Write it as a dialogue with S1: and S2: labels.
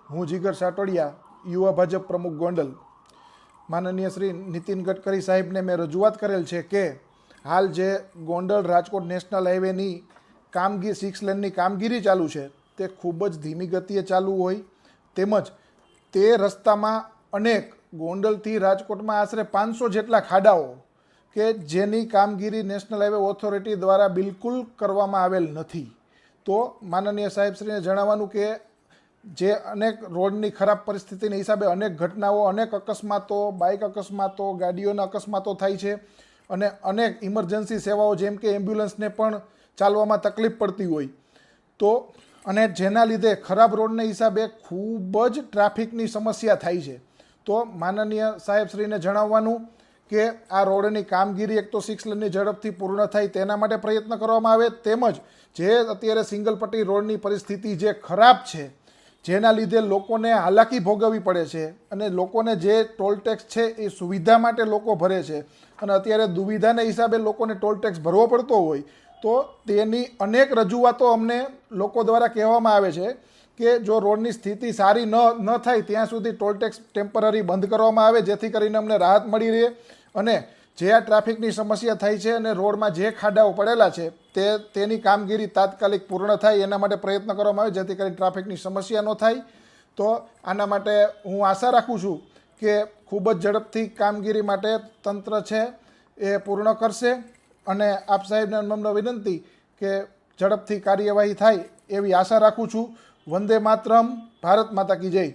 S1: હું જીગર સાટોડિયા, યુવા ભાજપ પ્રમુખ ગોંડલ. માનનીય શ્રી નીતિન ગડકરી સાહેબને મેં રજૂઆત કરેલ છે કે હાલ જે ગોંડલ રાજકોટ નેશનલ હાઈવેની કામગીરી 6 લેનની કામગીરી ચાલુ છે તે ખૂબ જ ધીમી ગતિએ ચાલુ હોય, તેમજ તે રસ્તામાં અનેક ગોંડલથી રાજકોટમાં આશરે 500 જેટલા ખાડાઓ કે જેની કામગીરી નેશનલ હાઈવે ઓથોરિટી દ્વારા બિલકુલ કરવામાં આવેલ નથી. તો માનનીય સાહેબશ્રીને જણાવવાનું કે જે અનેક રોડની ખરાબ પરિસ્થિતિના હિસાબે અનેક ઘટનાઓ, અનેક અકસ્માતો, બાઇક અકસ્માતો, ગાડીઓના અકસ્માતો થાય છે અને અનેક ઇમરજન્સી સેવાઓ જેમ કે એમ્બ્યુલન્સને પણ ચાલવામાં તકલીફ પડતી હોય તો, અને જેના લીધે ખરાબ રોડના હિસાબે ખૂબ જ ટ્રાફિકની સમસ્યા થાય છે. તો માનનીય સાહેબશ્રીને જણાવવાનું કે આ રોડની કામગીરી એક તો 6 લેનની ઝડપથી પૂર્ણ થાય તેના માટે પ્રયત્ન કરવામાં આવે, તેમજ જે અત્યારે સિંગલ પટ્ટી રોડની પરિસ્થિતિ જે ખરાબ છે જેના લીધે લોકોને હાલાકી ભોગવવી પડે છે અને લોકોને જે ટોલ ટેક્સ છે એ સુવિધા માટે લોકો ભરે છે અને અત્યારે દુવિધાના હિસાબે લોકોને ટોલ ટેક્સ ભરવો પડતો હોય તો તેની અનેક રજૂઆતો અમને લોકો દ્વારા કહેવામાં આવે છે કે જો રોડની સ્થિતિ સારી ન થાય ત્યાં સુધી ટોલ ટેક્સ ટેમ્પરરી બંધ કરવામાં આવે, જેથી કરીને અમને રાહત મળી રહે અને જે આ ટ્રાફિકની સમસ્યા થાય છે અને રોડમાં જે ખાડાઓ પડેલા છે તેની કામગીરી તાત્કાલિક પૂર્ણ થાય એના માટે પ્રયત્ન કરવામાં આવે, જેથી કરીને ટ્રાફિકની સમસ્યા ન થાય. તો આના માટે હું આશા રાખું છું કે ખૂબ જ ઝડપથી કામગીરી માટે તંત્ર છે એ પૂર્ણ કરશે અને આપ સાહેબને નમ્ર વિનંતી કે ઝડપથી કાર્યવાહી થાય એવી આશા રાખું છું. વંદે માતરમ. ભારત માતા કી જય.